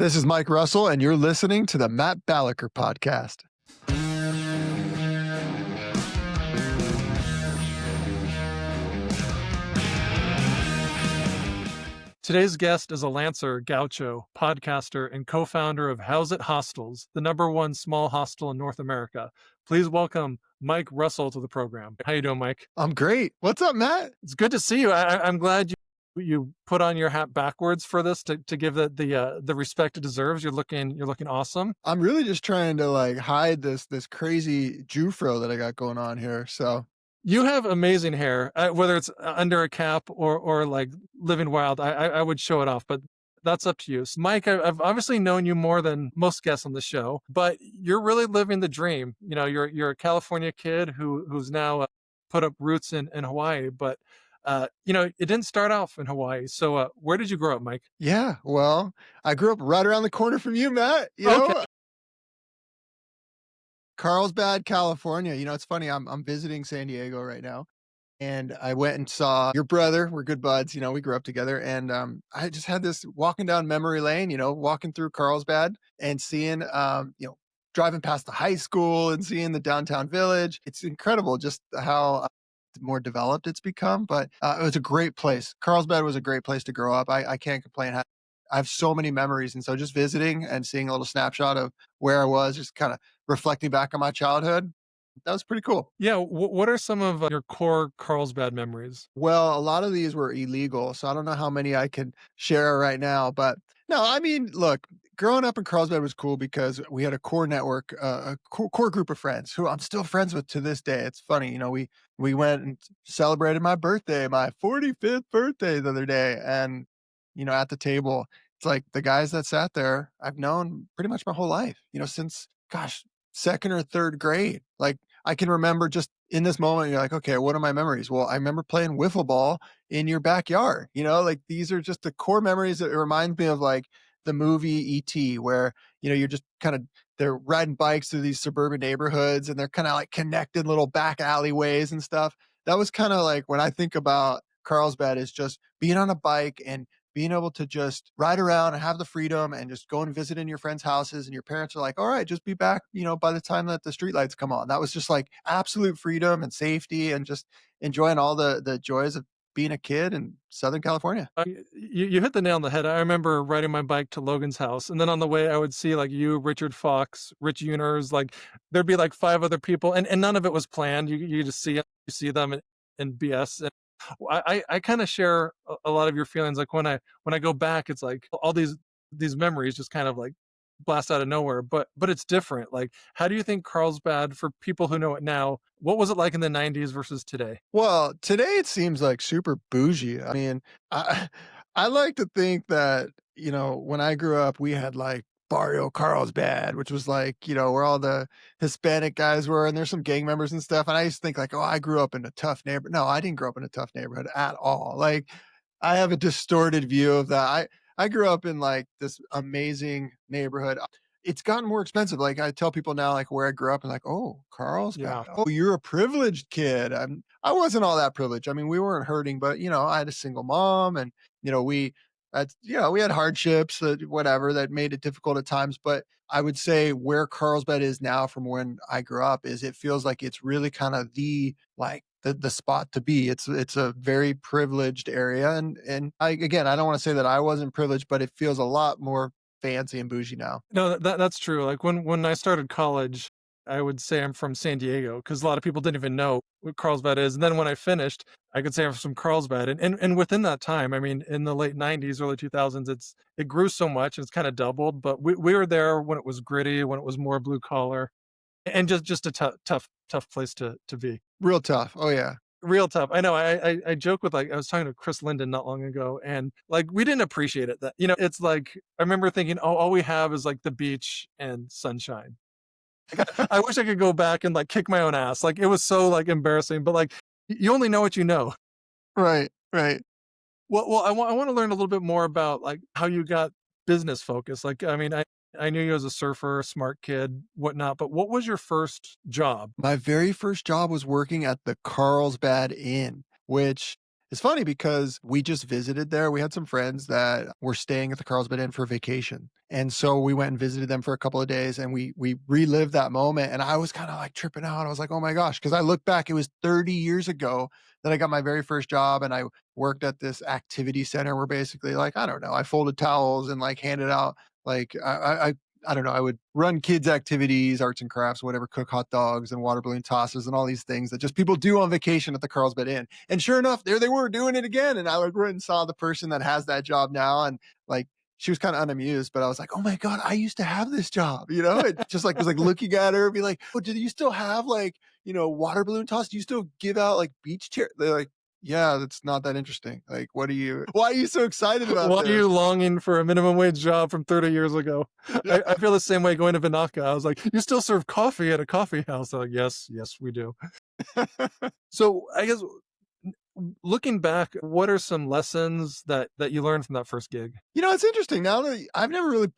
This is Mike Russell, and you're listening to the Matt Ballaker podcast. Today's guest is a Lancer gaucho, podcaster, and co-founder of Howzit Hostels, the #1 small hostel in North America. Please welcome Mike Russell to the program. How you doing, Mike? I'm great. What's up, Matt? It's good to see you. I'm glad you put on your hat backwards for this to give the respect it deserves. You're looking awesome. I'm really just trying to hide this crazy Jufro that I got going on here. So You have amazing hair, whether it's under a cap or like living wild. I would show it off, but that's up to you. So Mike, I've obviously known you more than most guests on the show, but you're really living the dream. You know, you're a California kid who's now put up roots in Hawaii, but it didn't start off in Hawaii. So where did you grow up, Mike? yeah, well, I grew up right around the corner from you, Matt. You know, Carlsbad, California. You know, it's funny. I'm visiting San Diego right now. And I went and saw your brother. We're good buds. You know, we grew up together. And I just had this walking down memory lane, walking through Carlsbad and seeing, driving past the high school and seeing the downtown village. It's incredible just how more developed it's become. But it was a great place. Carlsbad was a great place to grow up. I can't complain. I have so many memories. And so just visiting and seeing a little snapshot of where I was, just kind of reflecting back on my childhood, that was pretty cool. Yeah. What are some of your core Carlsbad memories? Well, a lot of these were illegal, so I don't know how many I can share right now. But no, I mean, look, growing up in Carlsbad was cool because we had a core network, a core group of friends who I'm still friends with to this day. It's funny, we went and celebrated my birthday, my 45th birthday the other day, and at the table, it's like the guys that sat there, I've known pretty much my whole life. Since second or third grade. Like I can remember just in this moment, you're like, okay, what are my memories? Well, I remember playing wiffle ball in your backyard. Like these are just the core memories that it reminds me of like the movie E.T., where, you're just they're riding bikes through these suburban neighborhoods and they're kind of like connected little back alleyways and stuff. That was kind of like when I think about Carlsbad, is just being on a bike and being able to just ride around and have the freedom and just go and visit in your friends' houses, and your parents are like, all right, just be back, by the time that the streetlights come on. That was just like absolute freedom and safety and just enjoying all the joys of being a kid in Southern California. You hit the nail on the head. I remember riding my bike to Logan's house, and then on the way I would see like you, Richard Fox, Rich Uners, like there'd be like 5 other people, and none of it was planned. You just see them and BS. And I kind of share a lot of your feelings. Like when I go back, it's like all these memories just kind of like blast out of nowhere, but it's different. Like, how do you think Carlsbad, for people who know it now, what was it like in the 90s versus today? Well, today it seems like super bougie. I mean, I I like to think that, when I grew up, we had like Barrio Carlsbad, which was like, where all the Hispanic guys were, and there's some gang members and stuff. And I used to think like, oh, I grew up in a tough neighborhood. No, I didn't grow up in a tough neighborhood at all. Like I have a distorted view of that. I grew up in like this amazing neighborhood. It's gotten more expensive. Like I tell people now, like where I grew up, and like, oh, Carlsbad. Yeah. Oh, you're a privileged kid. I wasn't all that privileged. I mean, we weren't hurting, but I had a single mom, and we we had hardships that whatever that made it difficult at times. But I would say where Carlsbad is now from when I grew up is it feels like it's really kind of the spot to be. It's a very privileged area, and I don't want to say that I wasn't privileged, but it feels a lot more fancy and bougie now. No, that's true. Like when I started college, I would say I'm from San Diego because a lot of people didn't even know what Carlsbad is. And then when I finished, I could say I'm from Carlsbad. And within that time, I mean, in the late 90s, early 2000s, it grew so much, it's kind of doubled. But we were there when it was gritty, when it was more blue collar, and just a tough place to be. Real tough. Oh yeah. Real tough. I know. I joke with, like, I was talking to Chris Linden not long ago, and like we didn't appreciate it. That it's like I remember thinking, oh, all we have is like the beach and sunshine. Like, I wish I could go back and like kick my own ass. Like it was so like embarrassing, but like you only know what you know. Right. Right. Well, I want to learn a little bit more about like how you got business focused. Like, I mean, I knew you as a surfer, smart kid, whatnot, but what was your first job? My very first job was working at the Carlsbad Inn, which It's funny because we just visited there. We had some friends that were staying at the Carlsbad Inn for vacation. And so we went and visited them for a couple of days and we relived that moment. And I was kind of like tripping out. I was like, oh my gosh. Cause I look back, it was 30 years ago that I got my very first job and I worked at this activity center where basically like, I don't know, I folded towels and like handed out like I don't know, I would run kids activities, arts and crafts, whatever, cook hot dogs and water balloon tosses and all these things that just people do on vacation at the Carlsbad Inn. And sure enough, there they were doing it again. And I like went and saw the person that has that job now. And like she was kind of unamused, but I was like, oh my God, I used to have this job, you know? It just like was like looking at her and be like, oh, do you still have like, water balloon toss? Do you still give out like beach chair? They're like, yeah, that's not that interesting. Like, why are you so excited about Why are this? you longing for a minimum wage job from 30 years ago? I feel the same way going to Vinaka. I was like, "You still serve coffee at a coffee house?" They're like, "Yes, yes, we do." So, I guess looking back, what are some lessons that you learned from that first gig? It's interesting now that I've never really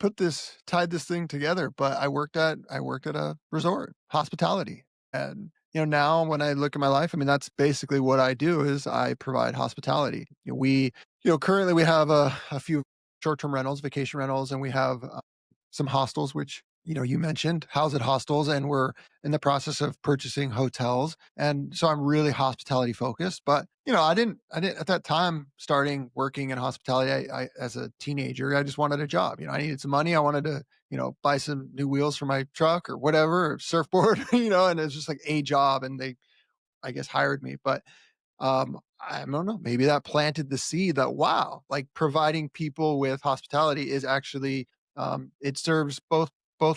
tied this thing together, but I worked at a resort, hospitality. And now when I look at my life, I mean that's basically what I do is I provide hospitality. Currently we have a few short-term rentals, vacation rentals, and we have some hostels, which you mentioned Howzit hostels, and we're in the process of purchasing hotels. And so I'm really hospitality focused. But I didn't at that time starting working in hospitality. I as a teenager, I just wanted a job. I needed some money. I wanted to buy some new wheels for my truck or whatever, or surfboard. And it's just like a job, and they I guess hired me. But I don't know, maybe that planted the seed that, wow, like providing people with hospitality is actually, it serves both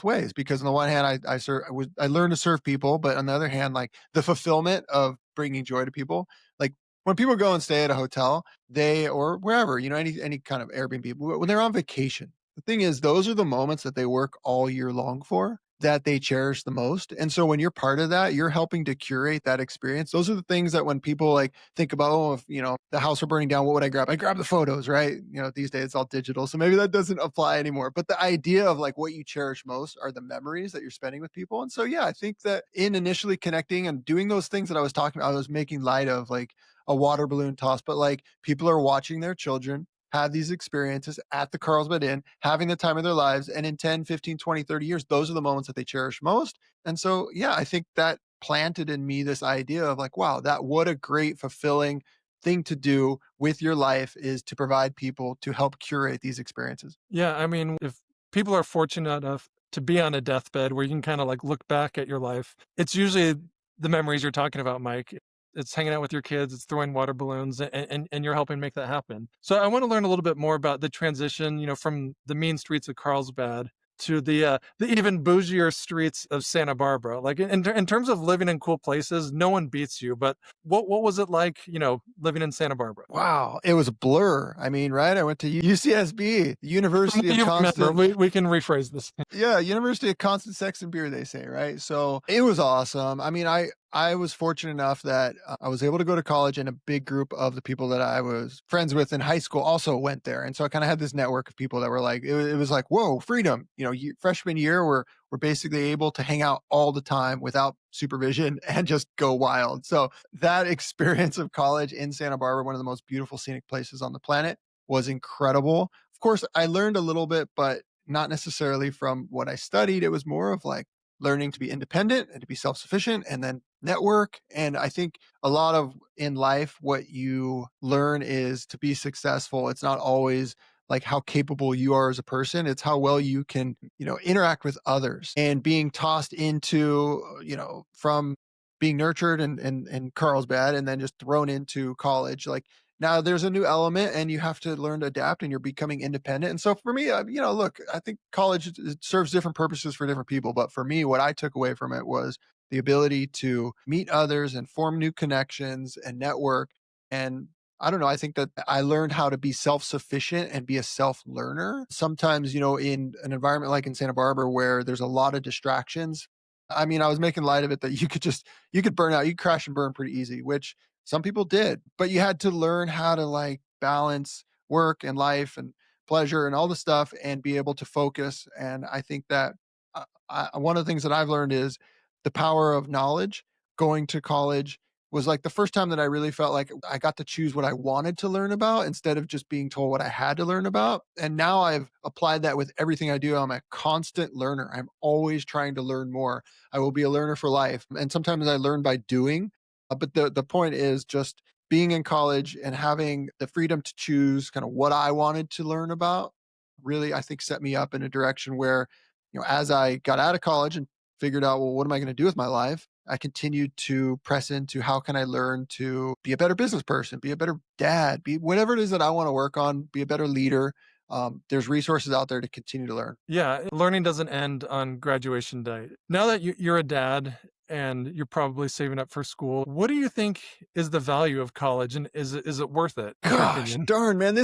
ways because on the one hand, I learned to serve people, but on the other hand, like the fulfillment of bringing joy to people, like when people go and stay at a hotel, or wherever, any kind of Airbnb, when they're on vacation, the thing is, those are the moments that they work all year long for, that they cherish the most. And so when you're part of that, you're helping to curate that experience. Those are the things that when people like think about, oh, if the house were burning down, what would I grab? I grab the photos, right? These days it's all digital. So maybe that doesn't apply anymore. But the idea of like what you cherish most are the memories that you're spending with people. And so yeah, I think that in initially connecting and doing those things that I was talking about, I was making light of like a water balloon toss, but like people are watching their children have these experiences at the Carlsbad Inn, having the time of their lives. And in 10, 15, 20, 30 years, those are the moments that they cherish most. And so, yeah, I think that planted in me this idea of like, wow, that what a great, fulfilling thing to do with your life is to provide people to help curate these experiences. Yeah, I mean, if people are fortunate enough to be on a deathbed where you can kinda, like, look back at your life, it's usually the memories you're talking about, Mike. It's hanging out with your kids, it's throwing water balloons, and you're helping make that happen. So I wanna learn a little bit more about the transition, from the mean streets of Carlsbad to the even bougier streets of Santa Barbara. Like, in terms of living in cool places, no one beats you, but what was it like, living in Santa Barbara? Wow, it was a blur. I mean, right? I went to UCSB, University of You remember, Constant. we can rephrase this. Yeah, University of Constant Sex and Beer, they say, right? So it was awesome. I mean, I was fortunate enough that I was able to go to college, and a big group of the people that I was friends with in high school also went there, and so I kind of had this network of people that were like, it was like, whoa, freedom! Freshman year, we're basically able to hang out all the time without supervision and just go wild. So that experience of college in Santa Barbara, one of the most beautiful scenic places on the planet, was incredible. Of course, I learned a little bit, but not necessarily from what I studied. It was more of like learning to be independent and to be self-sufficient and then network. And I think a lot of in life, what you learn is to be successful. It's not always like how capable you are as a person. It's how well you can, interact with others and being tossed into, from being nurtured and Carlsbad and then just thrown into college. Like now there's a new element and you have to learn to adapt and you're becoming independent. And so for me, look, I think college it serves different purposes for different people. But for me, what I took away from it was the ability to meet others and form new connections and network. And I don't know, I think that I learned how to be self sufficient and be a self learner. Sometimes, in an environment like in Santa Barbara where there's a lot of distractions. I mean, I was making light of it that you could burn out, you could crash and burn pretty easy, which some people did, but you had to learn how to like balance work and life and pleasure and all the stuff and be able to focus. And I think that one of the things that I've learned is the power of knowledge. Going to college was like the first time that I really felt like I got to choose what I wanted to learn about instead of just being told what I had to learn about. And now I've applied that with everything I do. I'm a constant learner. I'm always trying to learn more. I will be a learner for life. And sometimes I learn by doing. But the point is just being in college and having the freedom to choose kind of what I wanted to learn about really, I think, set me up in a direction where, as I got out of college and figured out, well, what am I going to do with my life? I continued to press into how can I learn to be a better business person, be a better dad, be whatever it is that I want to work on, be a better leader. There's resources out there to continue to learn. Yeah, learning doesn't end on graduation day. Now that you're a dad and you're probably saving up for school, what do you think is the value of college, and is it worth it in your Gosh opinion? darn, man,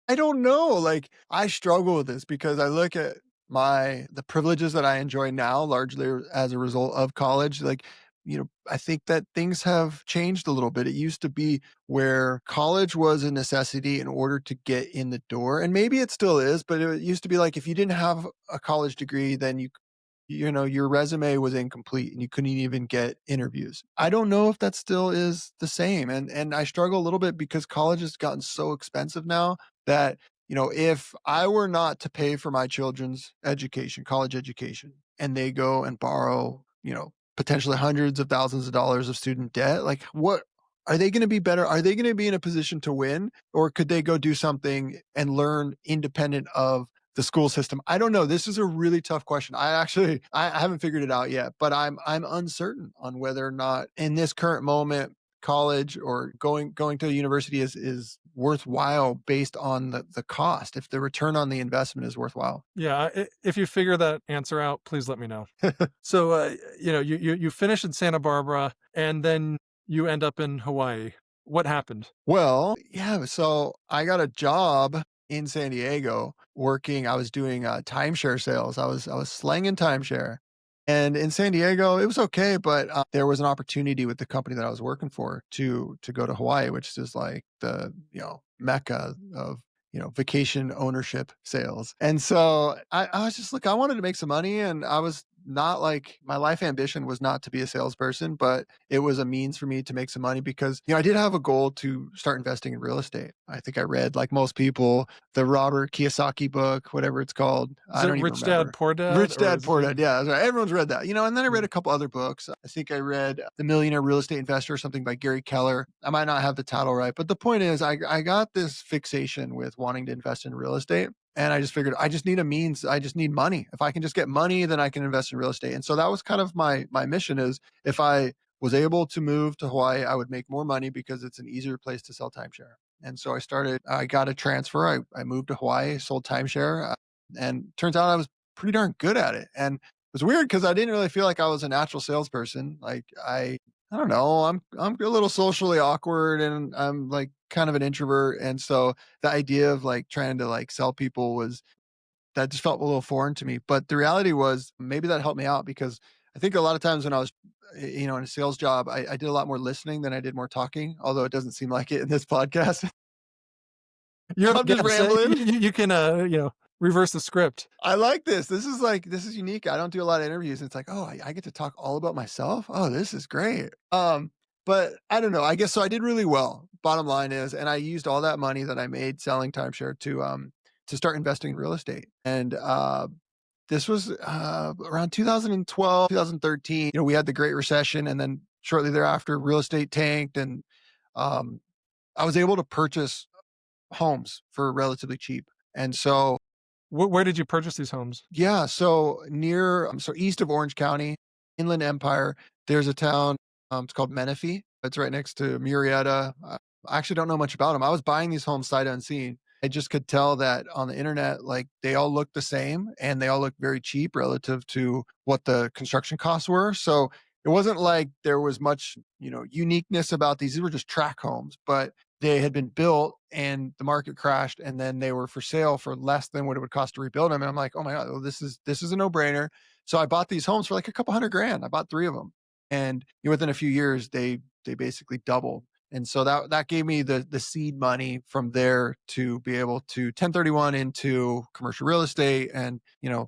I don't know. Like, I struggle with this because I look at the privileges that I enjoy now largely as a result of college. Like, I think that things have changed a little bit. It used to be where college was a necessity in order to get in the door. And maybe it still is, but it used to be like if you didn't have a college degree, then your resume was incomplete and you couldn't even get interviews. I don't know if that still is the same. And I struggle a little bit because college has gotten so expensive now that, if I were not to pay for my children's education, college education, and they go and borrow, potentially hundreds of thousands of dollars of student debt, like what are they going to be better? Are they going to be in a position to win? Or could they go do something and learn independent of the school system? I don't know. This is a really tough question. I haven't figured it out yet, but I'm uncertain on whether or not in this current moment college or going to a university is worthwhile based on the cost. If the return on the investment is worthwhile. Yeah, if you figure that answer out, please let me know. So, you finish in Santa Barbara, and then you end up in Hawaii. What happened? Well, yeah, so I got a job in San Diego working. I was doing timeshare sales. I was slanging timeshare. And in San Diego, it was okay, but there was an opportunity with the company that I was working for to go to Hawaii, which is like the mecca of vacation ownership sales. And so I was just like, I wanted to make some money, and I was not like my life ambition was not to be a salesperson, but it was a means for me to make some money because I did have a goal to start investing in real estate. I think I read, like most people, the Robert Kiyosaki book, whatever it's called. Is I it don't even Rich Dad remember. Poor Dad, Rich or Dad is Poor it? Dad. Yeah, that's right. Everyone's read that. And then I read Mm. a couple other books. I think I read The Millionaire Real Estate Investor, something by Gary Keller. I might not have the title right, but the point is, I got this fixation with wanting to invest in real estate. And I just figured I just need a means. I just need money. If I can just get money, then I can invest in real estate. And so that was kind of my mission is if I was able to move to Hawaii, I would make more money because it's an easier place to sell timeshare. And so I got a transfer. I moved to Hawaii, sold timeshare, and turns out I was pretty darn good at it. And it was weird because I didn't really feel like I was a natural salesperson. Like I don't know, I'm a little socially awkward and I'm like kind of an introvert. And so the idea of like trying to like sell people was that just felt a little foreign to me. But the reality was maybe that helped me out because I think a lot of times when I was, in a sales job, I did a lot more listening than I did more talking, although it doesn't seem like it in this podcast. You're the I'm just guest, rambling. you can, reverse the script. I like this. This is unique. I don't do a lot of interviews. It's like, oh, I get to talk all about myself. Oh, this is great. But I don't know. I guess so. I did really well. Bottom line is, and I used all that money that I made selling timeshare to start investing in real estate. And this was around 2012, 2013. We had the Great Recession, and then shortly thereafter, real estate tanked, and um, I was able to purchase homes for relatively cheap. And so Where did you purchase these homes? yeah, so east of Orange County, Inland Empire, there's a town, it's called Menifee. It's right next to Murrieta. I actually don't know much about them. I was buying these homes sight unseen. I just could tell that on the internet, like they all look the same and they all look very cheap relative to what the construction costs were. So it wasn't like there was much, uniqueness about these. These were just track homes, but they had been built and the market crashed and then they were for sale for less than what it would cost to rebuild them. And I'm like, oh my God, well, this is a no-brainer. So I bought these homes for like a couple hundred grand. I bought three of them. And within a few years, they basically doubled. And so that gave me the seed money from there to be able to 1031 into commercial real estate. And,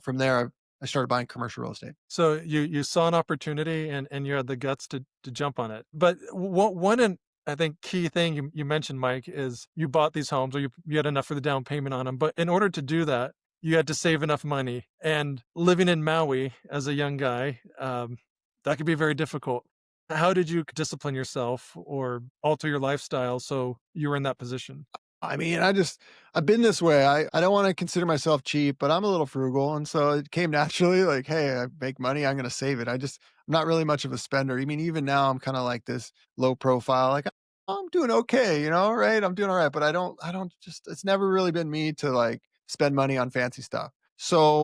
from there, I started buying commercial real estate. So you saw an opportunity and you had the guts to jump on it. But one and I think key thing you mentioned, Mike, is you bought these homes or you had enough for the down payment on them. But in order to do that, you had to save enough money. And living in Maui as a young guy, that could be very difficult. How did you discipline yourself or alter your lifestyle so you were in that position? I mean, I've been this way. I don't wanna consider myself cheap, but I'm a little frugal, and so it came naturally like, "Hey, I make money, I'm gonna save it." I'm not really much of a spender. I mean, even now, I'm kinda like this low profile, like, I'm doing okay, right? I'm doing alright, but I don't just it's never really been me to, like, spend money on fancy stuff. So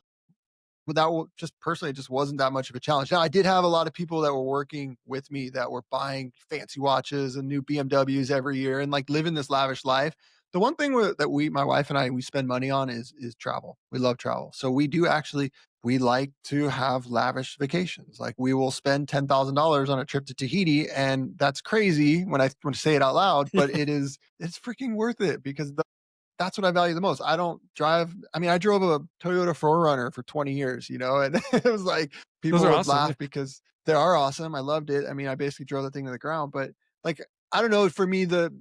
without just personally, it just wasn't that much of a challenge. Now, I did have a lot of people that were working with me that were buying fancy watches and new BMWs every year and like living this lavish life. The one thing that my wife and I, we spend money on is travel. We love travel. So we do actually, we like to have lavish vacations. Like we will spend $10,000 on a trip to Tahiti. And that's crazy when I say it out loud, but it's freaking worth it because that's what I value the most. I don't drive I mean, I drove a Toyota 4Runner for 20 years, and it was like Those people are would awesome. Yeah. laugh because they are awesome. I loved it. I mean, I basically drove the thing to the ground, but like I don't know, for me the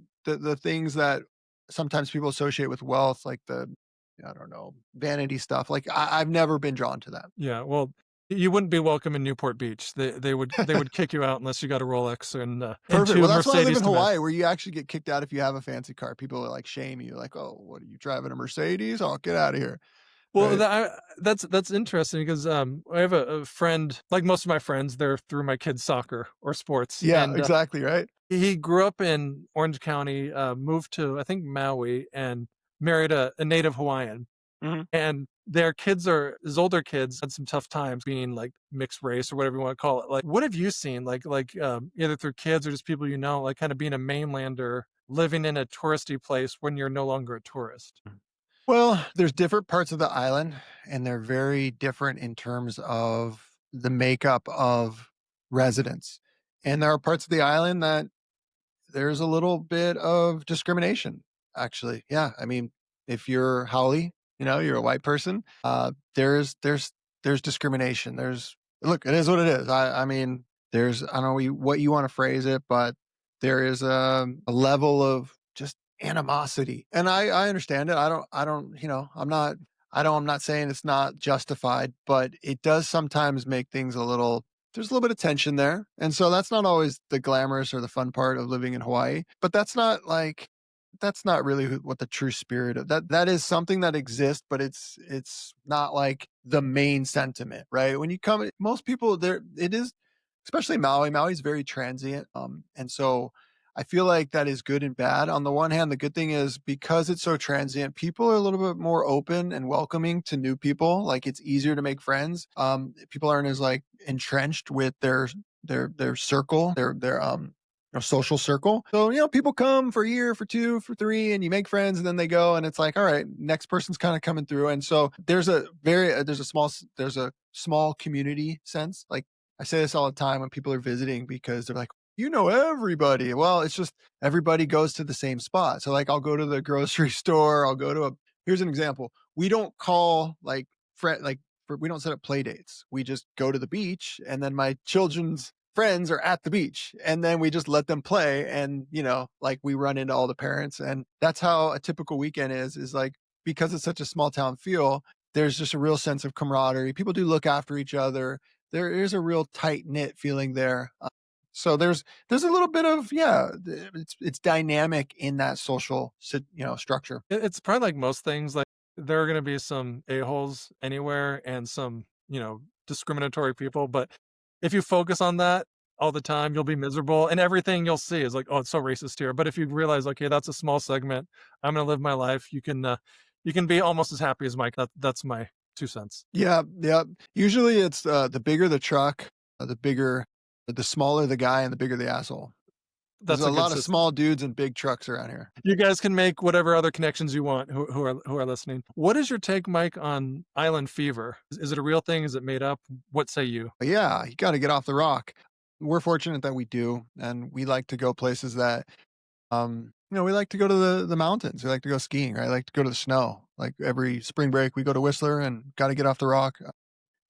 things that sometimes people associate with wealth, like I don't know, vanity stuff. Like I've never been drawn to Yeah, well, you wouldn't be welcome in Newport Beach. They would that. kick you out unless you got a Rolex and Perfect. 2 Well, that's why I live Mercedes in to match. Hawaii, where you actually get kicked out if you have a fancy car. People are like shame you, like, "Oh, what are you driving a Mercedes? Oh, get out of here." Well, Right? that's interesting because, I have a friend like most of my friends, they're through my kids' soccer or sports, Yeah, and, exactly, right? he grew up in Orange County, moved to, I think, Maui, and married a native Hawaiian. Mhm. And their kids are his older kids had some tough times being, like, mixed race or whatever you wanna call it. Like, what have you seen, either through kids or just people like, kinda being a mainlander, living in a touristy place when you're no longer a tourist? Well, there's different parts of the island, and they're very different in terms of the makeup of residents. And there are parts of the island that there's a little bit of discrimination, actually. Yeah, I mean, if you're haole, you're a white person, there's discrimination. Look, it is what it is. I mean, I don't know what you wanna phrase it, but there is a level of just animosity, and I understand it. I don't, I'm not saying it's not justified, but it does sometimes make things there's a little bit of tension there. And so that's not always the glamorous or the fun part of living in Hawaii, but that's not really what the true spirit of that is something that exists, but it's not like the main sentiment, right? When you come most people there it is especially Maui. Maui's very transient. And so I feel like that is good and bad. On the one hand, the good thing is because it's so transient, people are a little bit more open and welcoming to new people. Like it's easier to make friends. People aren't as like entrenched with their circle, their social circle. So, people come for a year, for two, for three, and you make friends and then they go and it's like, all right, next person's kind of coming through. And so there's a small community sense. Like I say this all the time when people are visiting because they're like, everybody. Well, it's just everybody goes to the same spot. So like I'll go to the grocery store, here's an example. We don't call like friend like we don't set up play dates. We just go to the beach and then my children's friends are at the beach and then we just let them play and like we run into all the parents and that's how a typical weekend is like because it's such a small town feel, there's just a real sense of camaraderie. People do look after each other. There is a real tight knit feeling there. So there's a little bit of it's dynamic in that social structure. It's probably like most things, like, there are gonna be some a-holes anywhere and some, discriminatory people, but if you focus on that all the time, you'll be miserable, and everything you'll see is like, "Oh, it's so racist here," but if you realize, "Okay, that's a small segment, I'm gonna live my life," you can be almost as happy as Mike. That's my 2 cents. Yeah, yeah. Usually it's the bigger the truck, the smaller the guy, and the bigger the asshole. There's That's a a good lot of system. small dudes and big trucks around here. You guys can make whatever other connections you want who are listening. What is your take, Mike, on island fever? Is it a real thing? Is it made up? What say you? But yeah, you got to get off the rock. We're fortunate that we do, and we like to go places that we like to go to the mountains. We like to go skiing. Right? I like to go to the snow. Like every spring break, we go to Whistler and got to get off the rock.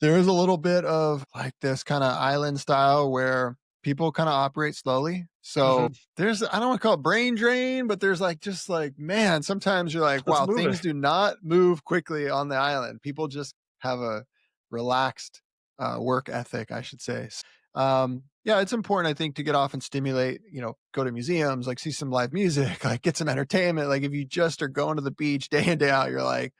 There is a little bit of like this kind of island style where people kind of operate slowly. So Mhm. there's, I don't want to call it brain drain, but there's like, just like, man, sometimes you're like, Let's wow, move it. things do not move quickly on the island. People just have a relaxed work ethic, I should say. Yeah, it's important, I think, to get off and stimulate, go to museums, like see some live music, like get some entertainment. Like if you just are going to the beach day in, day out, you're like,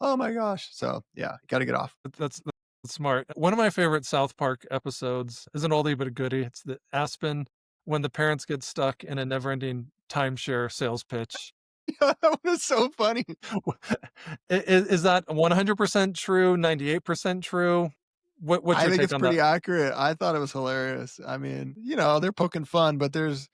oh my gosh. So yeah, got to get off. That's smart. One of my favorite South Park episodes is an oldie but a goodie. It's the Aspen when the parents get stuck in a never-ending timeshare sales pitch. That was so funny. Is that 100% true, 98% true? What's I your think take it's on that? pretty accurate. I thought it was hilarious. I mean, they're poking fun, but there's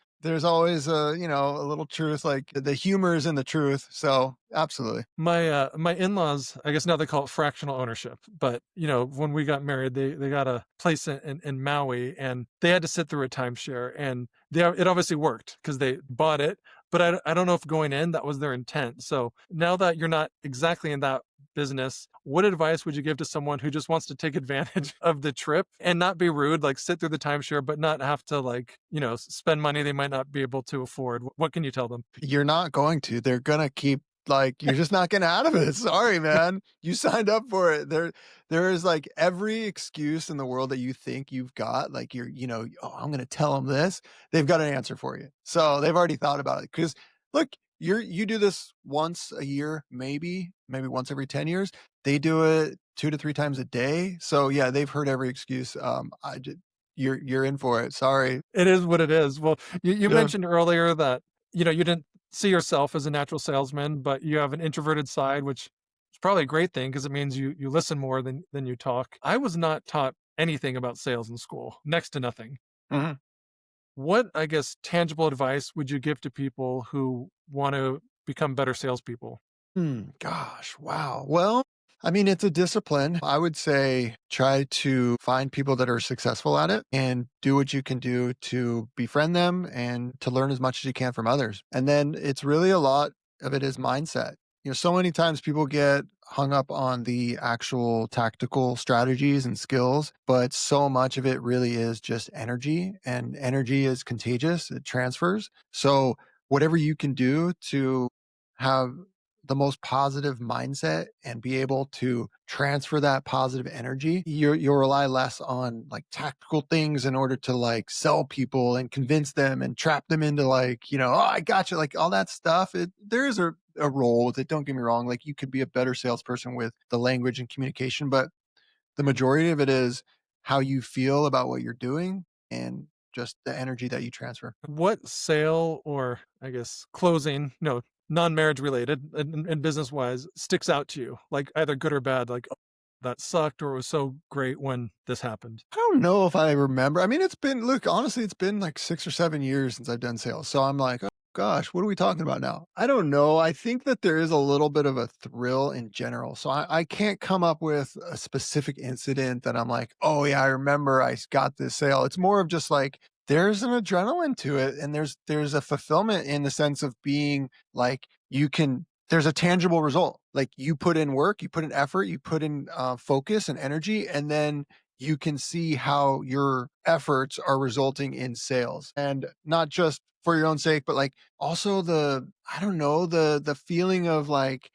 always a little truth, like the humor is in the truth. So, absolutely. My in-laws, I guess now they call it fractional ownership, but, when we got married, they got a place in Maui, and they had to sit through a timeshare, and it obviously worked because they bought it, but I don't know if going in, that was their intent. So, now that you're not exactly in that business, what advice would you give to someone who just wants to take advantage of the trip and not be rude, like, sit through the timeshare, but not have to, like, spend money they might not be able to afford? What can you tell them? You're not going to. They're gonna keep like you're just not getting out of it. Sorry, man. You signed up for it. There is like every excuse in the world that you think you've got. Like oh, I'm gonna tell them this. They've got an answer for you. So they've already thought about it. Because look, you do this once a year, maybe once every 10 years. They do it 2 to 3 times a day. So yeah, they've heard every excuse. You're in for it. Sorry. It is what it is. Well, you Yeah. mentioned earlier that, you didn't see yourself as a natural salesman, but you have an introverted side, which is probably a great thing because it means you listen more than you talk. I was not taught anything about sales in school, next to nothing. Mhm. What, I guess, tangible advice would you give to people who want to become better salespeople? Gosh, wow. Well, I mean, it's a discipline. I would say try to find people that are successful at it and do what you can do to befriend them and to learn as much as you can from others. And then it's really a lot of it is mindset. So many times people get hung up on the actual tactical strategies and skills, but so much of it really is just energy, and energy is contagious, it transfers. So, whatever you can do to have the most positive mindset and be able to transfer that positive energy, you'll rely less on like tactical things in order to like sell people and convince them and trap them into like, oh, I got you, like all that stuff. There is a role with it. Don't get me wrong. Like you could be a better salesperson with the language and communication, but the majority of it is how you feel about what you're doing and just the energy that you transfer. What sale or, I guess, closing, no, non-marriage related and business wise sticks out to you, like either good or bad, like, "Oh, that sucked," or, "It was so great when this happened." I don't know if I remember. I mean, look, honestly, it's been like 6 or 7 years since I've done sales. So I'm like, oh gosh, what are we talking about now? I don't know. I think that there is a little bit of a thrill in general. So I can't come up with a specific incident that I'm like, oh yeah, I remember got this sale. It's more of just like, there's an adrenaline to it. And there's a fulfillment in the sense of being like, there's a tangible result. Like you put in work, you put in effort, you put in focus and energy, and then you can see how your efforts are resulting in sales, and not just for your own sake, but like also I don't know, the feeling of like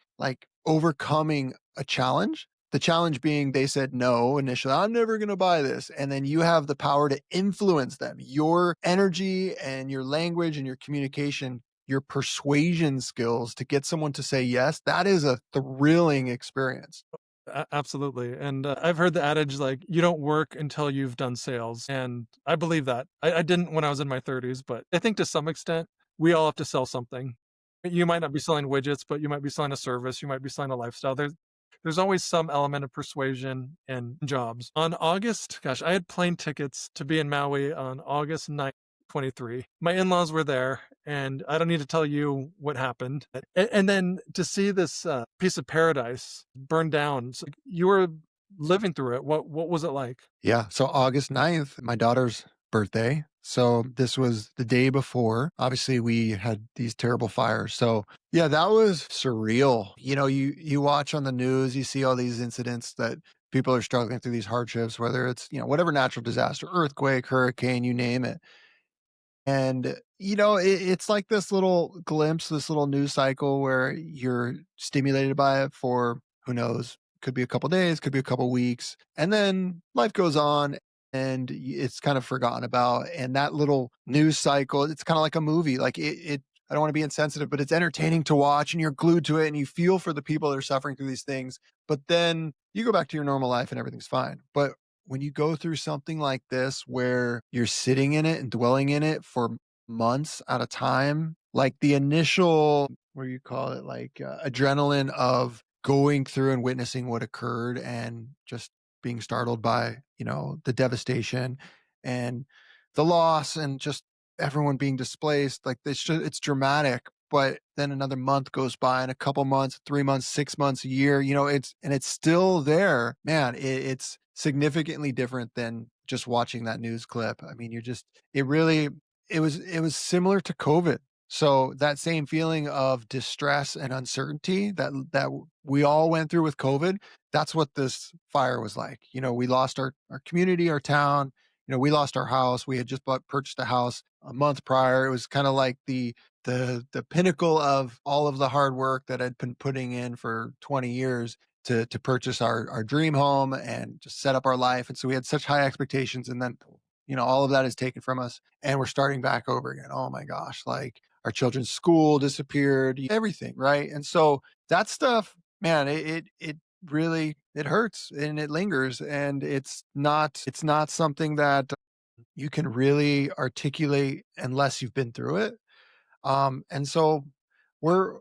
overcoming a challenge. The challenge being they said no initially, I'm never going to buy this. And then you have the power to influence them. Your energy and your language and your communication, your persuasion skills to get someone to say yes, that is a thrilling experience. Absolutely, and, I've heard the adage, like, "You don't work until you've done sales," and I believe that. I didn't when I was in my 30s, but I think to some extent, we all have to sell something. You might not be selling widgets, but you might be selling a service, you might be selling a lifestyle. There's always some element of persuasion in jobs. On August gosh, I had plane tickets to be in Maui on August 9th, 23. My in-laws were there, and I don't need to tell you what happened. And then to see this, piece of paradise burn down, so you were living through it. What was it like? Yeah. So August 9th, my daughter's birthday. So this was the day before. Obviously, we had these terrible fires. So yeah, that was surreal. You watch on the news, you see all these incidents that people are struggling through these hardships, whether it's, whatever natural disaster, earthquake, hurricane, you name it. And, it's like this little glimpse, this little news cycle where you're stimulated by it for who knows, could be a couple days, could be a couple weeks. And then life goes on and it's kind of forgotten about. And that little news cycle, it's kind of like a movie. Like I don't want to be insensitive, but it's entertaining to watch and you're glued to it and you feel for the people that are suffering through these things. But then you go back to your normal life and everything's fine. But when you go through something like this where you're sitting in it and dwelling in it for months at a time, like the initial, what do you call it, like adrenaline of going through and witnessing what occurred and just being startled by, the devastation and the loss and just everyone being displaced. Like it's dramatic. But then another month goes by and a couple months, 3 months, 6 months, a year, it's still there. Man, it's significantly different than just watching that news clip. I mean, it really, it was similar to COVID. So that same feeling of distress and uncertainty that we all went through with COVID, that's what this fire was like. We lost our community, our town. We lost our house. We had just purchased a house a month prior. It was kind of like the pinnacle of all of the hard work that I'd been putting in for 20 years to purchase our dream home and just set up our life. And so we had such high expectations, and then all of that is taken from us, and we're starting back over again. Oh my gosh, like our children's school disappeared, everything, right? And so that stuff, man, it really, it hurts and it lingers, and it's not something that you can really articulate unless you've been through it. And so we're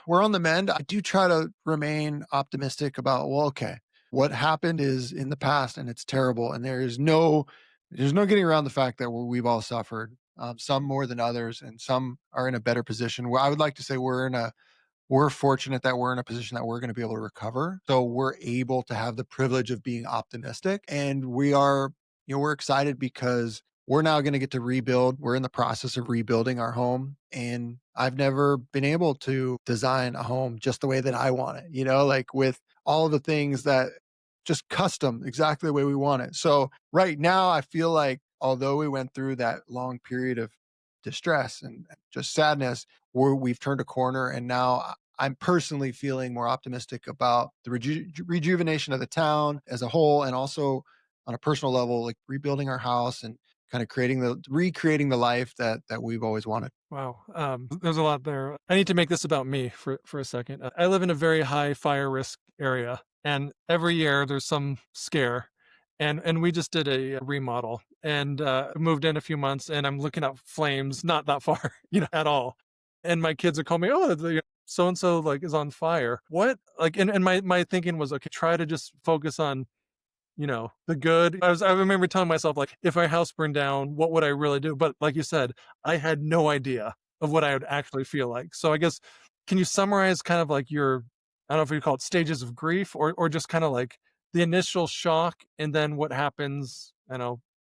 on the mend. I do try to remain optimistic about, well, okay, what happened is in the past and it's terrible. And there's no getting around the fact that we've all suffered, some more than others, and some are in a better position. Well, I would like to say we're fortunate that we're in a position that we're going to be able to recover. So we're able to have the privilege of being optimistic. And we're excited because we're now going to get to rebuild. We're in the process of rebuilding our home. And I've never been able to design a home just the way that I want it, like with all of the things that just custom exactly the way we want it. So right now, I feel like although we went through that long period of distress and just sadness, we've turned a corner, and now I'm personally feeling more optimistic about the rejuvenation of the town as a whole, and also on a personal level, like rebuilding our house and kind of recreating the life that we've always wanted. Wow, there's a lot there. I need to make this about me for a second. I live in a very high fire risk area, and every year there's some scare, and we just did a remodel and moved in a few months, and I'm looking at flames not that far, at all. And my kids are calling me, oh, so and so like is on fire. What like? And my thinking was, okay, try to just focus on the good. I remember telling myself, like, if my house burned down, what would I really do? But like you said, I had no idea of what I would actually feel like. So I guess, can you summarize kind of like I don't know if you call it stages of grief, or just kind of like the initial shock and then what happens,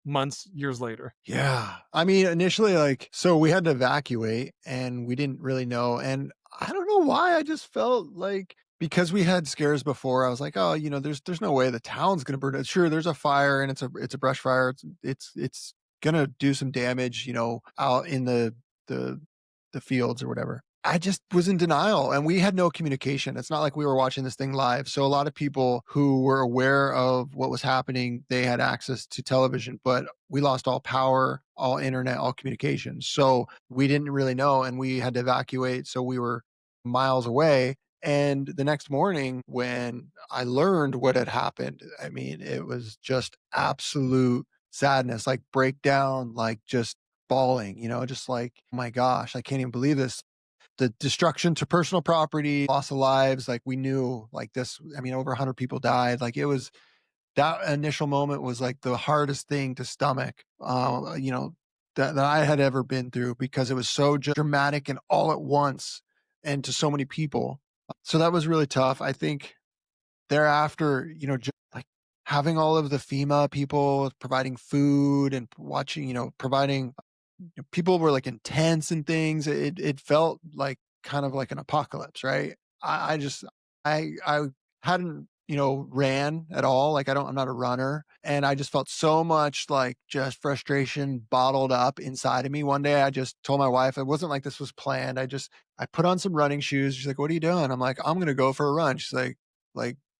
months, years later? Yeah. I mean, initially, like, so we had to evacuate and we didn't really know. And I don't know why. I just felt like because we had scares before, I was like, oh, there's no way the town's gonna burn it. Sure, there's a fire and it's a brush fire. It's gonna do some damage, out in the the fields or whatever. I just was in denial and we had no communication. It's not like we were watching this thing live. So a lot of people who were aware of what was happening, they had access to television, but we lost all power, all internet, all communication. So we didn't really know and we had to evacuate. So we were miles away. And the next morning, when I learned what had happened, I mean, it was just absolute sadness, like breakdown, like just bawling, just like, oh my gosh, I can't even believe this. The destruction to personal property, loss of lives, like we knew like this. I mean, over 100 people died. Like it was that initial moment was like the hardest thing to stomach, that I had ever been through because it was so dramatic and all at once and to so many people. So that was really tough. I think thereafter, just like having all of the FEMA people providing food and watching, providing people were like in tents and things. It felt like kind of like an apocalypse, right? I just I hadn't ran at all. Like I'm not a runner. And I just felt so much like just frustration bottled up inside of me. One day I just told my wife, it wasn't like this was planned. I put on some running shoes. She's like, "What are you doing?" I'm like, "I'm gonna go for a run." She's like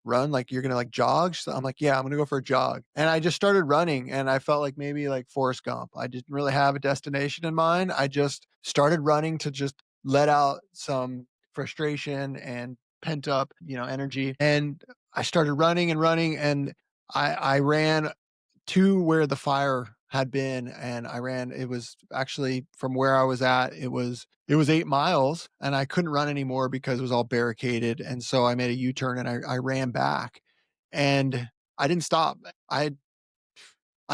run? Like you're gonna like jog?" I'm like, "Yeah, I'm gonna go for a jog." And I just started running and I felt like maybe like Forrest Gump. I didn't really have a destination in mind. I just started running to just let out some frustration and pent up, energy. And I started running and running, and I ran to where the fire had been, and I ran. It was actually from where I was at, it was 8 miles, and I couldn't run anymore because it was all barricaded, and so I made a U-turn and I ran back, and I didn't stop. I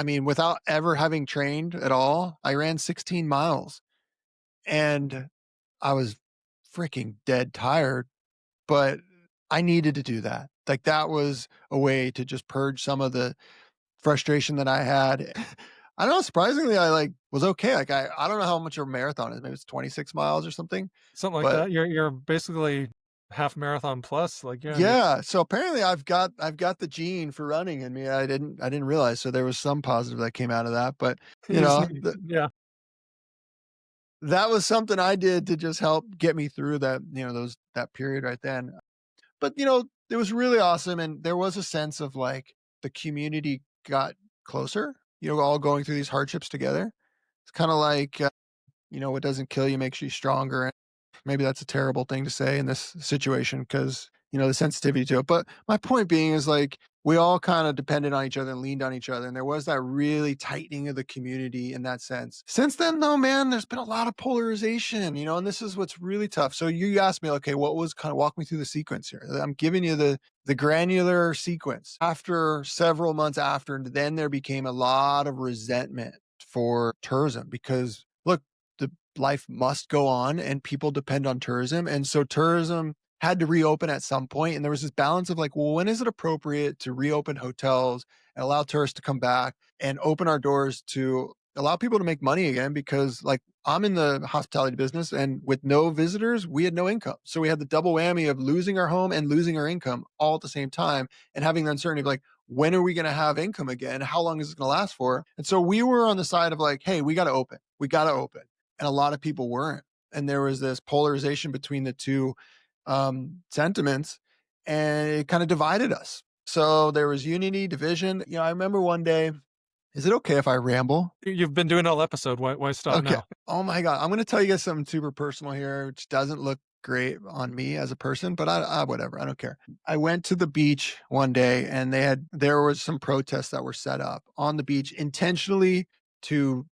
mean, without ever having trained at all, I ran 16 miles, and I was freaking dead tired, but I needed to do that. Like, that was a way to just purge some of the frustration that I had. I don't know, surprisingly, I, was okay. Like, I don't know how much a marathon is, maybe it's 26 miles or something, Something like but that. You're basically half marathon plus, like, yeah, you're yeah, so apparently I've got the gene for running in me. I didn't realize, so there was some positive that came out of that, but, you just need yeah. that was something I did to just help get me through that period right then. But, it was really awesome, and there was a sense of, like, the community got closer, all going through these hardships together. It's kinda like, what doesn't kill you makes you stronger. Maybe that's a terrible thing to say in this situation because, the sensitivity to it. But my point being is like we all kind of depended on each other and leaned on each other. And there was that really tightening of the community in that sense. Since then, though, man, there's been a lot of polarization, and this is what's really tough. So you asked me, okay, what was kind of walk me through the sequence here? I'm giving you the granular sequence. After several months after, then there became a lot of resentment for tourism because look, the life must go on and people depend on tourism. And so tourism had to reopen at some point. And there was this balance of like, well, when is it appropriate to reopen hotels and allow tourists to come back and open our doors to allow people to make money again? Because like I'm in the hospitality business and with no visitors, we had no income. So we had the double whammy of losing our home and losing our income all at the same time and having the uncertainty of like, when are we going to have income again? How long is it going to last for? And so we were on the side of like, hey, we got to open. We got to open, and a lot of people weren't. And there was this polarization between the two sentiments, and it kind of divided us. So there was unity, division. I remember one day. Is it okay if I ramble? You've been doing all episode, why stop Okay. now? Oh my God. I'm going to tell you guys something super personal here, which doesn't look great on me as a person, but whatever. I don't care. I went to the beach one day and there was some protests that were set up on the beach intentionally to,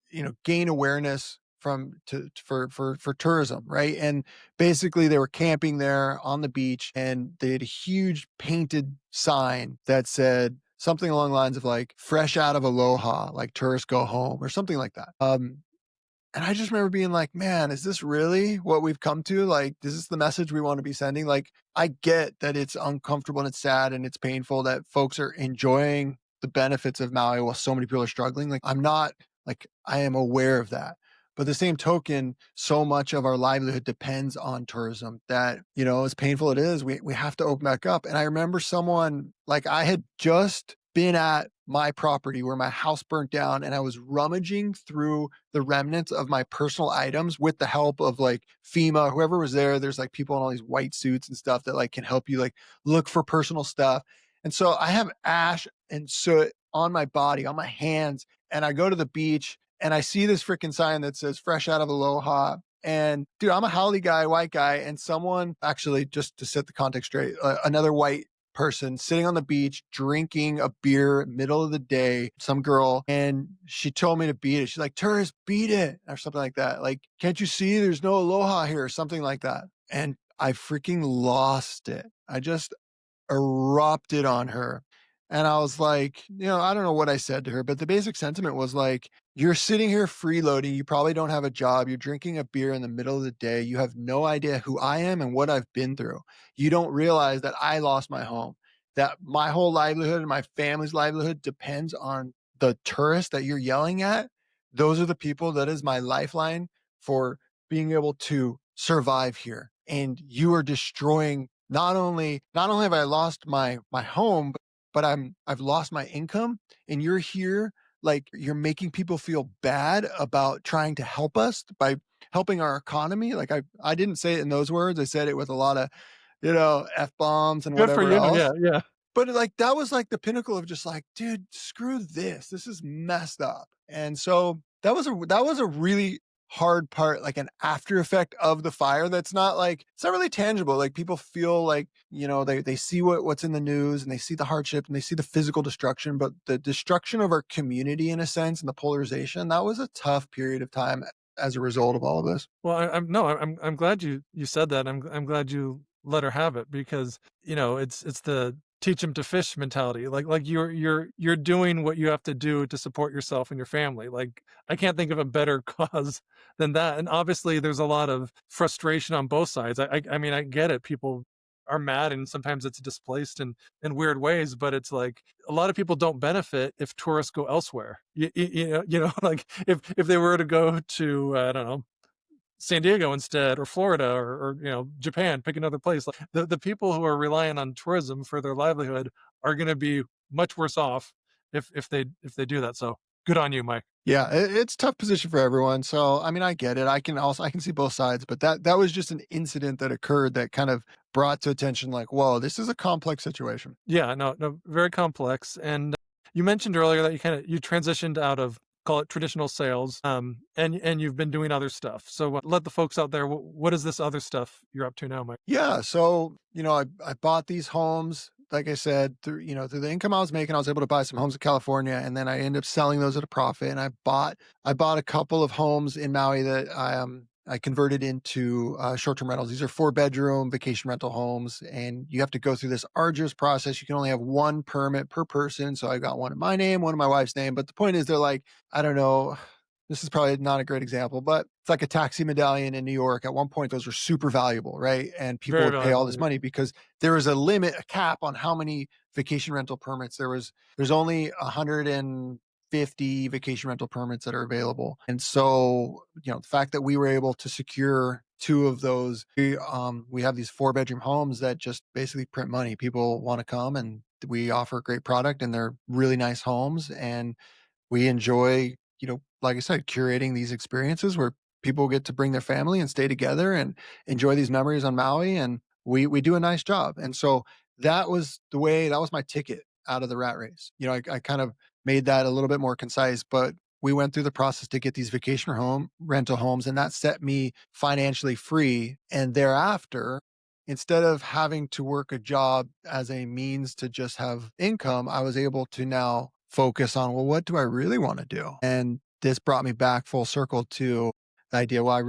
gain awareness for tourism, right? And basically they were camping there on the beach and they had a huge painted sign that said something along the lines of like fresh out of aloha, like tourists go home or something like that. And I just remember being like, man, is this really what we've come to? Like, is this the message we want to be sending? Like, I get that it's uncomfortable and it's sad and it's painful that folks are enjoying the benefits of Maui while so many people are struggling. Like, I'm not like, I am aware of that. But the same token, so much of our livelihood depends on tourism that, as painful it is, we have to open back up. And I remember someone like I had just been at my property where my house burnt down and I was rummaging through the remnants of my personal items with the help of like FEMA, whoever was there. There's like people in all these white suits and stuff that like can help you like look for personal stuff. And so I have ash and soot on my body, on my hands, and I go to the beach and I see this freaking sign that says fresh out of aloha. And dude, I'm a haole guy, white guy, and someone actually, just to set the context straight, another white person sitting on the beach drinking a beer middle of the day, some girl, and she told me to beat it. She's like, tourist, beat it, or something like that. Like, can't you see there's no aloha here, or something like that. And I freaking lost it. I just erupted on her. And I was like, I don't know what I said to her, but the basic sentiment was like, you're sitting here freeloading. You probably don't have a job. You're drinking a beer in the middle of the day. You have no idea who I am and what I've been through. You don't realize that I lost my home, that my whole livelihood and my family's livelihood depends on the tourists that you're yelling at. Those are the people that is my lifeline for being able to survive here. And you are destroying not only have I lost my home, but I've lost my income, and you're here, like, you're making people feel bad about trying to help us by helping our economy. Like, I didn't say it in those words, I said it with a lot of, F-bombs and Good for whatever you. else. Yeah, yeah. But, like, that was, like, the pinnacle of just like, "Dude, screw this. This is messed up." And so, that was a really hard part, like, an after effect of the fire that's not, like, it's not really tangible. Like, people feel like, they see what's in the news, and they see the hardship, and they see the physical destruction, but the destruction of our community, in a sense, and the polarization, that was a tough period of time as a result of all of this. Well, I'm no, I'm glad you said that. I'm glad you let her have it because, it's the teach 'em to fish mentality. Like you're doing what you have to do to support yourself and your family. Like, I can't think of a better cause than that. And obviously there's a lot of frustration on both sides. I mean, I get it. People are mad and sometimes it's displaced in weird ways, but it's like a lot of people don't benefit if tourists go elsewhere. Like if they were to go to, I don't know, San Diego instead, or Florida, or Japan, pick another place. Like, the people who are relying on tourism for their livelihood are going to be much worse off if they do that. So good on you, Mike. Yeah, it's a tough position for everyone. So, I mean, I get it. I can see both sides, but that was just an incident that occurred that kind of brought to attention, like, whoa, this is a complex situation. Yeah, no, no, very complex. And you mentioned earlier that you transitioned out of, call it, traditional sales, and you've been doing other stuff. So let the folks out there. What is this other stuff you're up to now, Mike? Yeah, so, I bought these homes, like I said, through the income I was making, I was able to buy some homes in California, and then I ended up selling those at a profit. And I bought a couple of homes in Maui that I converted into short-term rentals. These are four-bedroom vacation rental homes, and you have to go through this arduous process. You can only have one permit per person. So I got one in my name, one in my wife's name. But the point is, they're like, I don't know, this is probably not a great example, but it's like a taxi medallion in New York. At one point, those were super valuable, right? And people Very would pay all valuable. this money because there was a limit, a cap on how many vacation rental permits there's only 150 vacation rental permits that are available. And so, the fact that we were able to secure two of those, we have these four-bedroom homes that just basically print money. People want to come, and we offer a great product, and they're really nice homes. And we enjoy, like I said, curating these experiences where people get to bring their family and stay together and enjoy these memories on Maui. And we do a nice job. And so that was my ticket out of the rat race. I kind of made that a little bit more concise, but we went through the process to get these vacation home rental homes, and that set me financially free. And thereafter, instead of having to work a job as a means to just have income, I was able to now focus on, well, what do I really want to do? And this brought me back full circle to the idea, well, I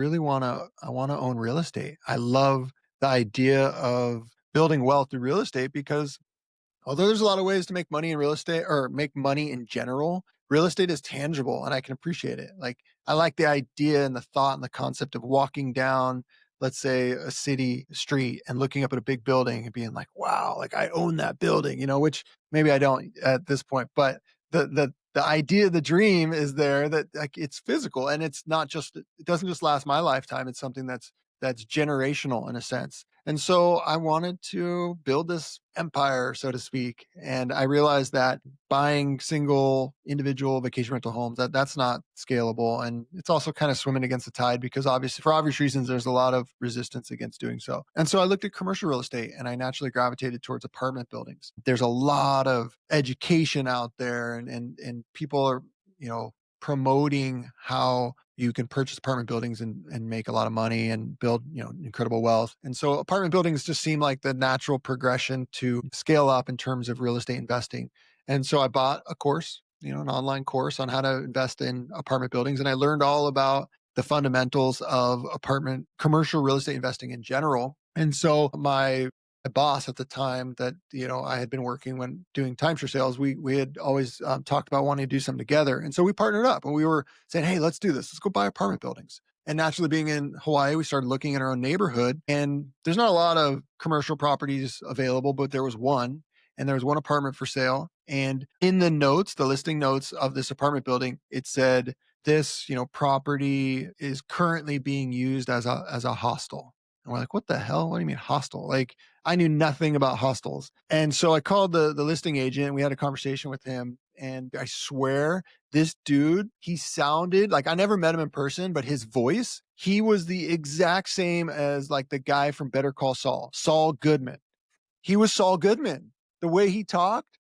want to own real estate. I love the idea of building wealth through real estate because although there's a lot of ways to make money in real estate or make money in general, real estate is tangible and I can appreciate it. Like, I like the idea and the thought and the concept of walking down, let's say, a city street and looking up at a big building and being like, wow, like I own that building, which maybe I don't at this point, but the idea, the dream is there, that like it's physical, and it's not just, it doesn't just last my lifetime. It's something that's generational in a sense. And so I wanted to build this empire, so to speak. And I realized that buying single individual vacation rental homes, that's not scalable. And it's also kind of swimming against the tide because obviously, for obvious reasons, there's a lot of resistance against doing so. And so I looked at commercial real estate and I naturally gravitated towards apartment buildings. There's a lot of education out there, and people are, promoting how you can purchase apartment buildings and make a lot of money and build, incredible wealth. And so apartment buildings just seem like the natural progression to scale up in terms of real estate investing. And so I bought a course, an online course on how to invest in apartment buildings. And I learned all about the fundamentals of apartment commercial real estate investing in general. And so my boss at the time that I had been working when doing timeshare sales, we had always talked about wanting to do something together, and so we partnered up and we were saying, hey, let's do this. Let's go buy apartment buildings. And naturally, being in Hawaii, we started looking in our own neighborhood, and there's not a lot of commercial properties available, but there was one, and there was one apartment for sale. And in the notes, the listing notes of this apartment building, it said this, property is currently being used as a hostel. And we're like, what the hell? What do you mean hostel? Like, I knew nothing about hostels. And so I called the listing agent. We had a conversation with him. And I swear, this dude, he sounded like I never met him in person, but his voice, he was the exact same as like the guy from Better Call Saul, Saul Goodman. He was Saul Goodman. The way he talked,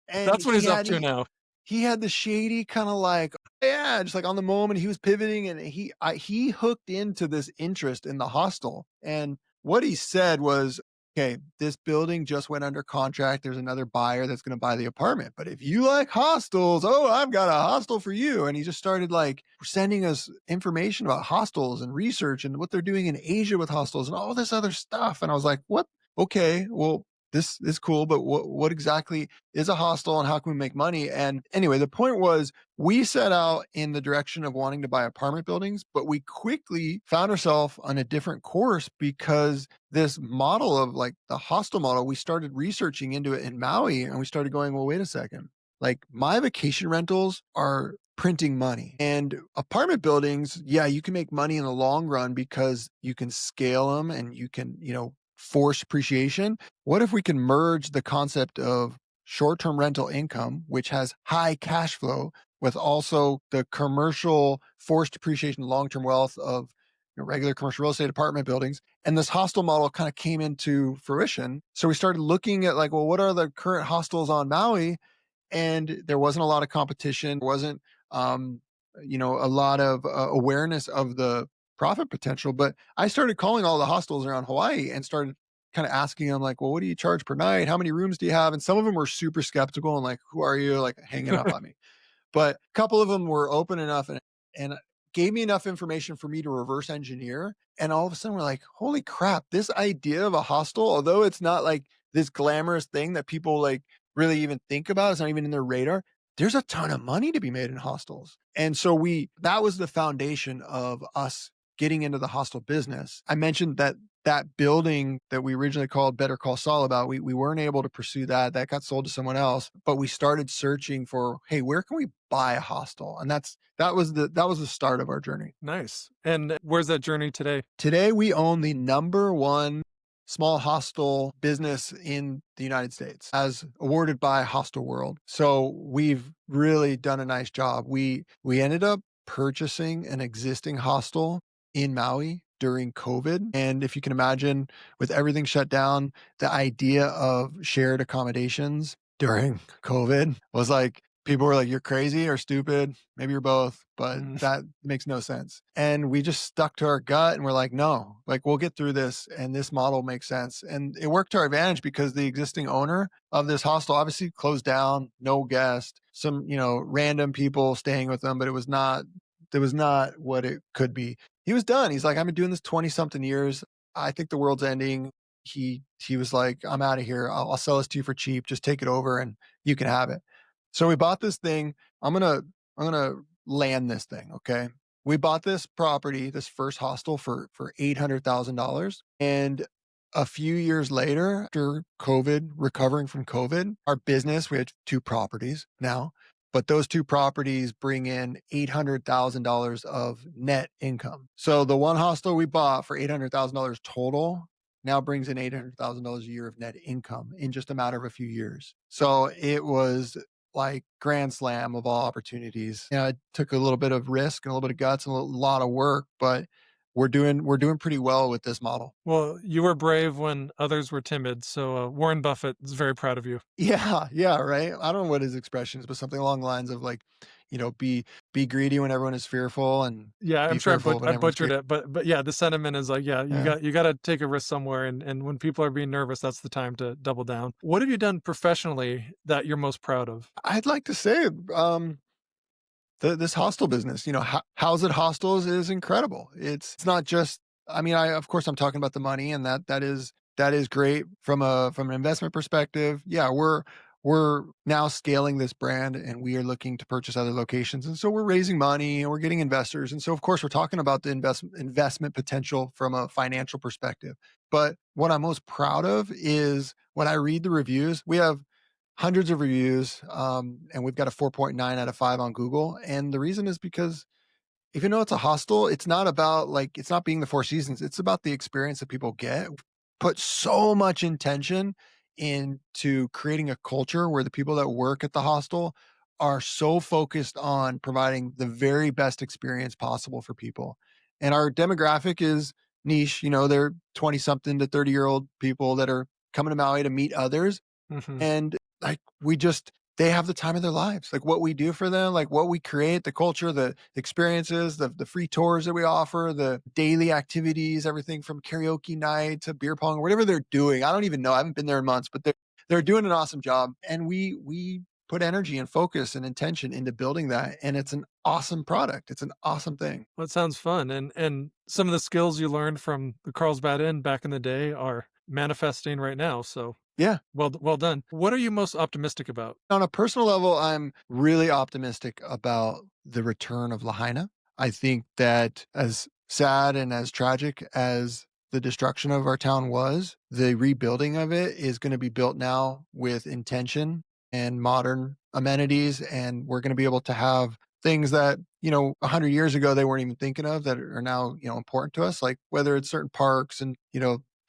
and That's what he's up to now. he had the shady kinda like, yeah, just like on the moment, he was pivoting and he hooked into this interest in the hostel, and what he said was, "Okay, this building just went under contract, there's another buyer that's gonna buy the apartment, but if you like hostels, oh, I've got a hostel for you," and he just started, like, sending us information about hostels and research and what they're doing in Asia with hostels and all this other stuff, and I was like, "What? Okay, well, this is cool, but what exactly is a hostel and how can we make money?" And anyway, the point was we set out in the direction of wanting to buy apartment buildings, but we quickly found ourselves on a different course because this model of like the hostel model, we started researching into it in Maui and we started going, well, wait a second. Like my vacation rentals are printing money and apartment buildings, yeah, you can make money in the long run because you can scale them and you can, force appreciation. What if we can merge the concept of short-term rental income, which has high cash flow, with also the commercial forced appreciation, long-term wealth of regular commercial real estate apartment buildings? And this hostel model kind of came into fruition. So we started looking at like, well, what are the current hostels on Maui? And there wasn't a lot of competition. There wasn't, um, a lot of awareness of the profit potential. But I started calling all the hostels around Hawaii and started kind of asking them like, well, what do you charge per night? How many rooms do you have? And some of them were super skeptical and like, who are you? Like hanging up on me. But a couple of them were open enough and gave me enough information for me to reverse engineer. And all of a sudden, we're like, holy crap, this idea of a hostel, although it's not like this glamorous thing that people like really even think about, it's not even in their radar. There's a ton of money to be made in hostels. And so that was the foundation of us getting into the hostel business. I mentioned that building that we originally called Better Call Saul about, we weren't able to pursue that. That got sold to someone else, but we started searching for, hey, where can we buy a hostel? And that was the start of our journey. Nice. And where's that journey today? Today we own the number one small hostel business in the United States as awarded by Hostel World. So we've really done a nice job. We ended up purchasing an existing hostel in Maui during COVID. And if you can imagine, with everything shut down, the idea of shared accommodations during COVID was like, people were like, you're crazy or stupid. Maybe you're both, but Mm. that makes no sense. And we just stuck to our gut and we're like, no, like we'll get through this and this model makes sense. And it worked to our advantage because the existing owner of this hostel obviously closed down, no guest, some, random people staying with them, but it was not what it could be. He was done. He's like, I've been doing this 20 something years. I think the world's ending. He was like, I'm out of here. I'll sell this to you for cheap. Just take it over and you can have it. So we bought this thing. I'm gonna land this thing. Okay. We bought this property, this first hostel for $800,000. And a few years later, after COVID, recovering from COVID, our business, we had two properties now, but those two properties bring in $800,000 of net income. So the one hostel we bought for $800,000 total now brings in $800,000 a year of net income in just a matter of a few years. So it was like grand slam of all opportunities. It took a little bit of risk and a little bit of guts and a lot of work, but we're doing pretty well with this model. Well, you were brave when others were timid. So Warren Buffett is very proud of you. Yeah, yeah, right. I don't know what his expression is, but something along the lines of like, be greedy when everyone is fearful and Yeah, be I'm sure fearful when I everyone's butchered great. it, but yeah, the sentiment is like, yeah, Yeah. you got to take a risk somewhere, and when people are being nervous, that's the time to double down. What have you done professionally that you're most proud of? I'd like to say, this hostel business, Howzit Hostels is incredible. It's not just, I mean, of course I'm talking about the money and that is great from an investment perspective. Yeah, we're now scaling this brand and we are looking to purchase other locations. And so we're raising money and we're getting investors. And so of course we're talking about the investment potential from a financial perspective. But what I'm most proud of is when I read the reviews, we have hundreds of reviews, and we've got a 4.9 out of 5 on Google. And the reason is because even though it's a hostel, it's not about like it's not being the Four Seasons. It's about the experience that people get. put so much intention into creating a culture where the people that work at the hostel are so focused on providing the very best experience possible for people. And our demographic is niche, they're 20 something to 30-year-old people that are coming to Maui to meet others. Mhm. And, like, they have the time of their lives. Like, what we do for them, like, what we create, the culture, the experiences, the free tours that we offer, the daily activities, everything from karaoke night to beer pong, whatever they're doing. I don't even know. I haven't been there in months, but they're doing an awesome job, and we put energy and focus and intention into building that, and it's an awesome product. It's an awesome thing. Well, it sounds fun, and some of the skills you learned from the Carlsbad Inn back in the day are manifesting right now, so Yeah. well done. What are you most optimistic about? On a personal level, I'm really optimistic about the return of Lahaina. I think that as sad and as tragic as the destruction of our town was, the rebuilding of it is going to be built now with intention and modern amenities. And we're going to be able to have things that, 100 years ago, they weren't even thinking of that are now, important to us, like whether it's certain parks and,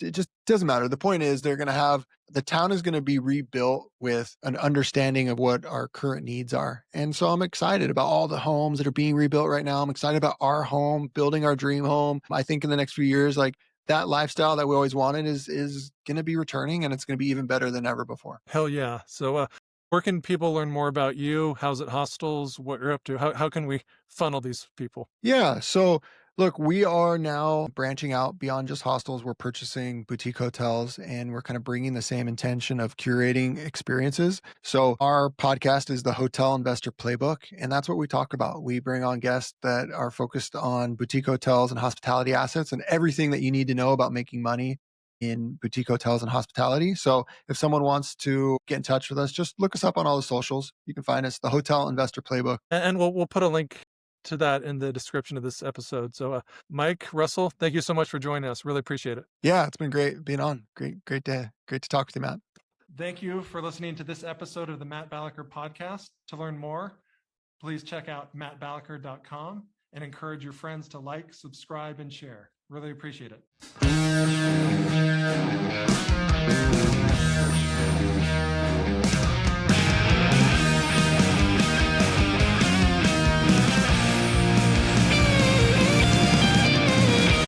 it just doesn't matter. The point is they're going to have the town is going to be rebuilt with an understanding of what our current needs are. And so I'm excited about all the homes that are being rebuilt right now. I'm excited about our home, building our dream home. I think in the next few years, like that lifestyle that we always wanted is going to be returning, and it's going to be even better than ever before. Hell yeah. So, where can people learn more about you? How's it hostels? What you're up to? How can we funnel these people? Yeah. So, look, we are now branching out beyond just hostels. We're purchasing boutique hotels, and we're kind of bringing the same intention of curating experiences. So, our podcast is the Hotel Investor Playbook, and that's what we talk about. We bring on guests that are focused on boutique hotels and hospitality assets and everything that you need to know about making money in boutique hotels and hospitality. So, if someone wants to get in touch with us, just look us up on all the socials. You can find us, the Hotel Investor Playbook. And we'll put a link to that in the description of this episode. So, Mike, Russell, thank you so much for joining us. Really appreciate it. Yeah, it's been great being on. Great day. Great to talk with you, Matt. Thank you for listening to this episode of the Matt Balaker podcast. To learn more, please check out mattbalaker.com and encourage your friends to like, subscribe, and share. Really appreciate it.